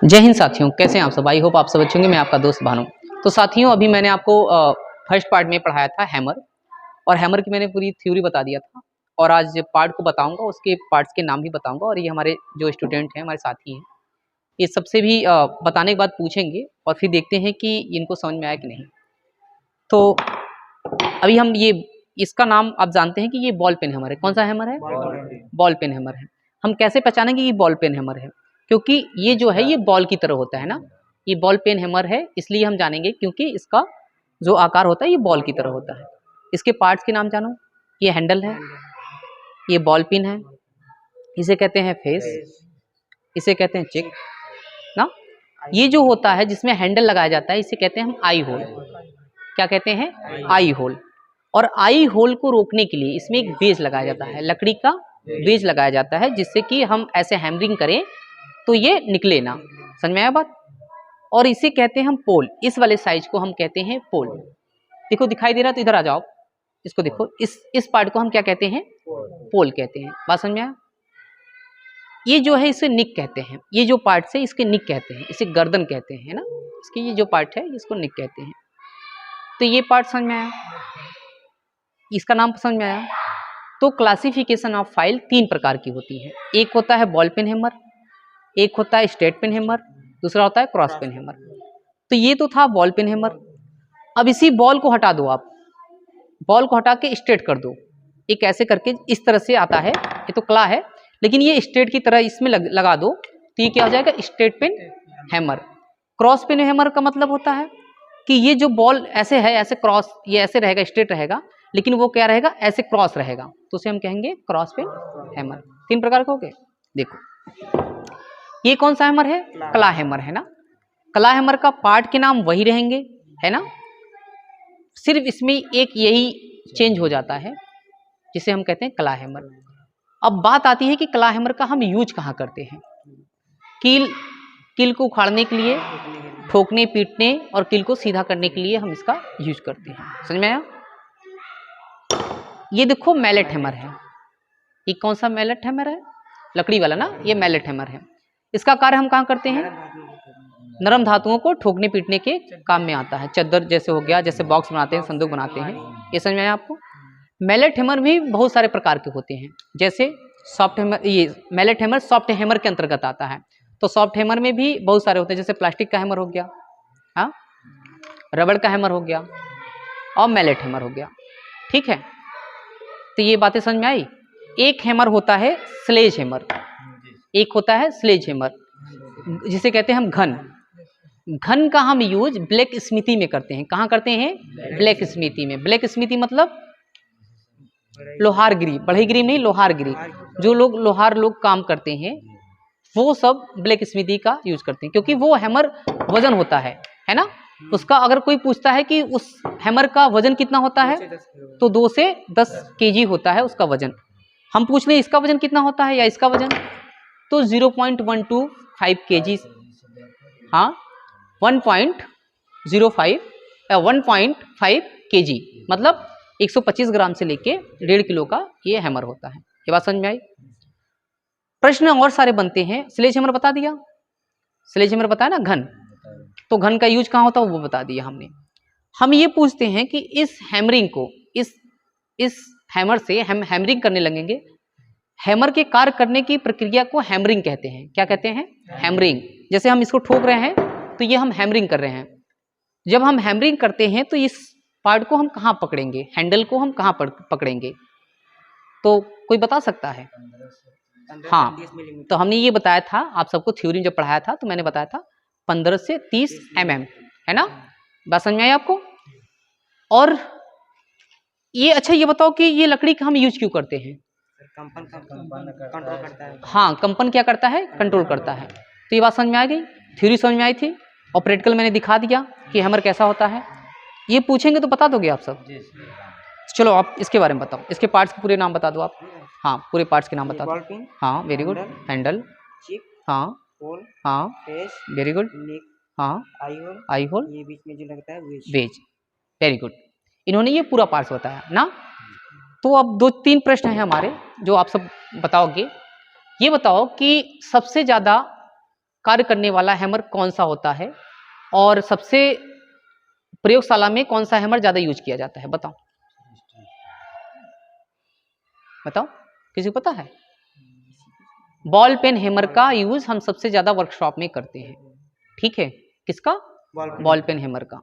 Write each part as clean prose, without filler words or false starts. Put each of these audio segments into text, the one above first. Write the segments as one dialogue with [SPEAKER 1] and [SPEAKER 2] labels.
[SPEAKER 1] जय हिंद साथियों, कैसे हैं आप सब। आई होप आप सब अच्छे होंगे। मैं आपका दोस्त भानु। तो साथियों, अभी मैंने आपको फर्स्ट पार्ट में पढ़ाया था हैमर, और हैमर की मैंने पूरी थ्योरी बता दिया था। और आज पार्ट को बताऊंगा, उसके पार्ट्स के नाम भी बताऊंगा। और ये हमारे जो स्टूडेंट हैं, हमारे साथी हैं, ये सबसे भी बताने के बाद पूछेंगे और फिर देखते हैं कि इनको समझ में आया कि नहीं। तो अभी हम ये इसका नाम आप जानते हैं कि ये बॉल पेन हैमर है। कौन सा हैमर है? बॉल पेन हैमर है। हम कैसे पहचानेंगे ये बॉल पेन हैमर है? क्योंकि ये जो है ये बॉल की तरह होता है ना, ये बॉल पेन हैमर है, इसलिए हम जानेंगे क्योंकि इसका जो आकार होता है ये बॉल की तरह होता है। इसके पार्ट्स के नाम जानो। ये हैंडल है, ये बॉल पिन है, इसे कहते हैं फेस, इसे कहते हैं चिक ना। ये जो होता है जिसमें हैंडल लगाया जाता है इसे कहते हैं हम आई होल। क्या कहते हैं? आई होल। और आई होल को रोकने के लिए इसमें एक बेज लगाया जाता है, लकड़ी का बेज लगाया जाता है, जिससे कि हम ऐसे हैमरिंग करें तो ये निकले ना। समझ में आया बात? और इसे कहते हैं हम पोल। इस वाले साइज को हम कहते हैं पोल। देखो दिखाई दे रहा, तो इधर आ जाओ, इसको देखो। इस पार्ट को हम क्या कहते हैं? पोल कहते हैं। बात समझ में आया? ये जो है इसे निक कहते हैं। ये जो पार्ट है इसके निक कहते हैं, इसे गर्दन कहते हैं, है ना। इसकी ये जो पार्ट है इसको निक कहते हैं। तो ये पार्ट समझ में आया, इसका नाम समझ में आया। तो क्लासिफिकेशन ऑफ फाइल 3 प्रकार की होती है। एक होता है बॉल पेन हैमर, एक होता है स्ट्रेट पेन हैमर, दूसरा होता है क्रॉस पेन हैमर। तो ये तो था बॉल पेन हैमर। अब इसी बॉल को हटा दो, आप बॉल को हटा के स्ट्रेट कर दो। एक ऐसे करके इस तरह से आता है, ये तो क्ला है, लेकिन ये स्ट्रेट की तरह इसमें लगा दो, तो ये क्या हो जाएगा? Straight peen hammer. Cross peen hammer का मतलब होता है कि ये जो बॉल ऐसे है, ऐसे क्रॉस, ये ऐसे रहेगा, स्ट्रेट रहेगा, लेकिन वो क्या रहेगा? ऐसे क्रॉस रहेगा, तो उसे हम कहेंगे क्रॉस पेन हैमर। 3 प्रकार के हो गए। देखो ये कौन सा हैमर है? क्ला हैमर, है ना। क्ला हैमर का पार्ट के नाम वही रहेंगे, है ना। सिर्फ इसमें एक यही चेंज हो जाता है, जिसे हम कहते हैं क्ला हैमर। अब बात आती है कि क्ला हैमर का हम यूज कहाँ करते हैं। कील को उखाड़ने के लिए, ठोकने पीटने और कील को सीधा करने के लिए हम इसका यूज करते हैं। समझ में आया? ये देखो मैलेट हैमर है। ये कौन सा मैलेट हैमर है? लकड़ी वाला ना, ये मैलेट हैमर है। इसका कार्य हम कहाँ करते हैं? नरम धातुओं को ठोकने पीटने के काम में आता है। चद्दर जैसे हो गया, जैसे बॉक्स बनाते हैं, संदूक बनाते हैं। ये समझ में आया आपको? मैलेट हैमर भी बहुत सारे प्रकार के होते हैं, जैसे सॉफ्ट हैमर। ये मैलेट हैमर सॉफ्ट हैमर के अंतर्गत आता है। तो सॉफ्ट हैमर में भी बहुत सारे होते हैं, जैसे प्लास्टिक का हैमर हो गया, हाँ, रबड़ का हैमर हो गया, और मैलेट हैमर हो गया। ठीक है, तो ये बातें समझ में आई। एक हैमर होता है स्लेज हैमर, एक होता है स्लेज हैमर, जिसे कहते हैं हम घन। घन का हम यूज ब्लैक स्मिथी में करते हैं। कहाँ करते हैं? ब्लैक स्मिथी में। ब्लैक स्मिथी मतलब लोहारगिरी, बढ़ईगिरी नहीं, लोहारगिरी। जो लोग लोहार लोग काम करते हैं वो सब ब्लैक स्मिथी का यूज करते हैं, क्योंकि वो हैमर वजन होता है ना। उसका अगर कोई पूछता है कि उस हैमर का वजन कितना होता है, तो 2 से 10 केजी होता है उसका वजन। हम पूछ रहे हैं इसका वजन कितना होता है या इसका वजन, तो 0.125 केजी, हाँ, 1.05 या 1.5 केजी, मतलब 125 ग्राम से लेके 1.5 किलो का ये हैमर होता है। ये बात समझ में आई? प्रश्न और सारे बनते हैं। स्लेज हैमर बता दिया, स्लेज हैमर बताया ना, घन। तो घन का यूज कहाँ होता है वो बता दिया हमने। हम ये पूछते हैं कि इस हैमरिंग को, इस हैमर से हम हैमरिंग करने लगेंगे। हैमर के कार्य करने की प्रक्रिया को हैमरिंग कहते हैं। क्या कहते हैं? हैमरिंग। जैसे हम इसको ठोक रहे हैं तो ये हम हैमरिंग कर रहे हैं। जब हम हैमरिंग करते हैं तो इस पार्ट को हम कहाँ पकड़ेंगे? हैंडल को हम कहाँ पकड़ेंगे? तो कोई बता सकता है? हाँ, तो हमने ये बताया था आप सबको, थ्योरी में जब पढ़ाया था तो मैंने बताया था 15 से 30 mm, है ना। बात समझ में आई आपको? और ये अच्छा ये बताओ कि ये लकड़ी का हम यूज क्यों करते हैं?
[SPEAKER 2] कंपन कंट्रोल करता है।
[SPEAKER 1] हाँ, कंपन क्या करता है? कंट्रोल करता है। तो ये बात समझ में आ गई, थ्योरी समझ में आई थी, और प्रैक्टिकल मैंने दिखा दिया कि हैमर कैसा होता है। ये पूछेंगे तो बता दोगे आप सब? चलो आप इसके बारे में बताओ, इसके पार्ट्स के पूरे नाम बता दो आप। हाँ, पूरे पार्ट्स के नाम बता दो। हाँ, वेरी गुड। हैंडल,
[SPEAKER 2] चिक,
[SPEAKER 1] हाँ,
[SPEAKER 2] होल,
[SPEAKER 1] हाँ,
[SPEAKER 2] फेस,
[SPEAKER 1] वेरी गुड,
[SPEAKER 2] निक,
[SPEAKER 1] हाँ,
[SPEAKER 2] आई होल,
[SPEAKER 1] ये
[SPEAKER 2] बीच में जो लगता है
[SPEAKER 1] वेज, वेरी गुड। इन्होंने ये पूरा पार्ट्स बताया ना। तो अब 2-3 प्रश्न हैं हमारे जो आप सब बताओगे। ये बताओ कि सबसे ज़्यादा कार्य करने वाला हैमर कौन सा होता है और सबसे प्रयोगशाला में कौन सा हैमर ज्यादा यूज किया जाता है? बताओ बताओ, किसी को पता है? बॉल पेन हैमर का यूज हम सबसे ज्यादा वर्कशॉप में करते हैं, ठीक है। किसका? बॉल पेन हैमर का।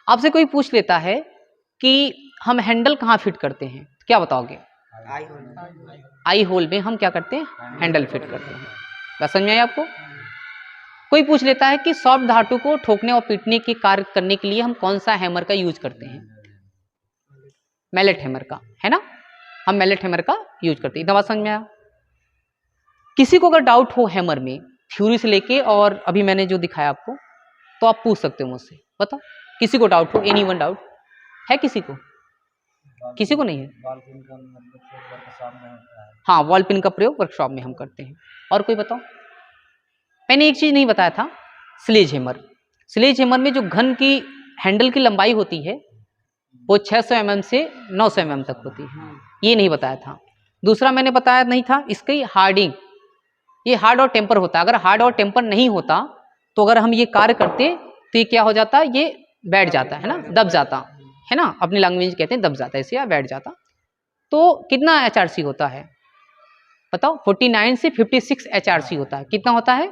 [SPEAKER 1] आपसे कोई पूछ लेता है कि हम हैंडल कहाँ फिट करते हैं, क्या बताओगे? आई होल में हम क्या करते हैं? हैंडल फिट करते हैं। बात समझ में आई आपको? कोई पूछ लेता है कि सॉफ्ट धातु को ठोकने और पीटने के कार्य करने के लिए हम कौन सा हैमर का यूज करते हैं? मैलेट हैमर का, है ना। हम मैलेट हैमर का यूज करते हैं। इतना बात समझ में आया? किसी को अगर डाउट हो हैमर में थ्योरी से लेके और अभी मैंने जो दिखाया आपको, तो आप पूछ सकते हो मुझसे। बताओ, किसी को डाउट हो, एनी वन डाउट है किसी को? किसी को नहीं है? हाँ, वॉल पिन का प्रयोग वर्कशॉप में हम करते हैं। और कोई बताओ? मैंने एक चीज नहीं बताया था, स्लेज हैमर। स्लेज हैमर में जो घन की हैंडल की लंबाई होती है वो 600 mm से 900 mm तक होती है, ये नहीं बताया था। दूसरा मैंने बताया नहीं था इसकी हार्डिंग, ये हार्ड और टेम्पर होता है। अगर हार्ड और टेम्पर नहीं होता तो अगर हम ये कार्य करते तो ये क्या हो जाता, ये बैठ जाता है ना, दब जाता है ना, अपनी लैंग्वेज कहते हैं दब जाता है, इसे बैठ जाता। तो कितना HRC होता है बताओ? 49 से 56 HRC होता है। कितना होता है?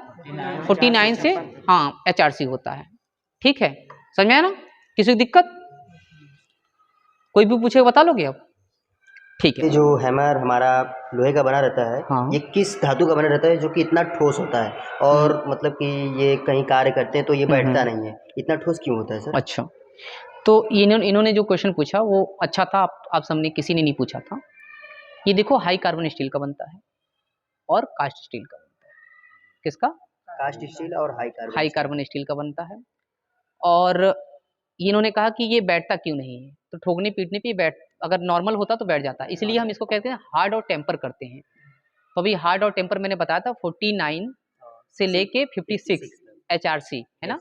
[SPEAKER 1] 49 से हाँ HRC होता है, ठीक है। समझ में आया ना? किसी को दिक्कत? कोई भी पूछेगा बता लोगे आप? ठीक है।
[SPEAKER 3] ये जो हैमर हमारा लोहे का बना रहता है,
[SPEAKER 1] हाँ।
[SPEAKER 3] ये किस धातु का बना रहता है जो कि इतना ठोस होता है और मतलब कि ये कहीं कार्य करते हैं तो ये बैठता नहीं है, इतना ठोस क्यों होता है सर?
[SPEAKER 1] अच्छा, तो इन्होंने जो क्वेश्चन पूछा वो अच्छा था, आप सबने किसी ने नहीं पूछा था। ये देखो, हाई कार्बन स्टील का बनता है और कास्ट स्टील का बनता है। किसका?
[SPEAKER 3] कास्ट स्टील और
[SPEAKER 1] हाई कार्बन स्टील का बनता है। और इन्होंने कहा कि ये बैठता क्यों नहीं है, तो ठोकने पीटने पे बैठ, अगर नॉर्मल होता तो बैठ जाता, इसलिए हम इसको कहते हैं हार्ड और टेम्पर करते हैं। तो अभी हार्ड और टेम्पर मैंने बताया था 49 से लेके 56 HRC, है ना।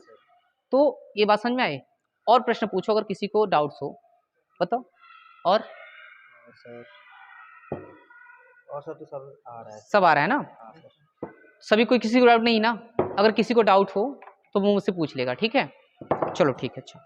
[SPEAKER 1] तो ये बात समझ में आए? और प्रश्न पूछो अगर किसी को डाउट्स हो, बताओ। और
[SPEAKER 3] सर तो सब आ रहा है,
[SPEAKER 1] सब आ रहा है ना? सभी कोई, किसी को डाउट नहीं ना? अगर किसी को डाउट हो तो वो मुझसे पूछ लेगा, ठीक है। चलो ठीक है, अच्छा।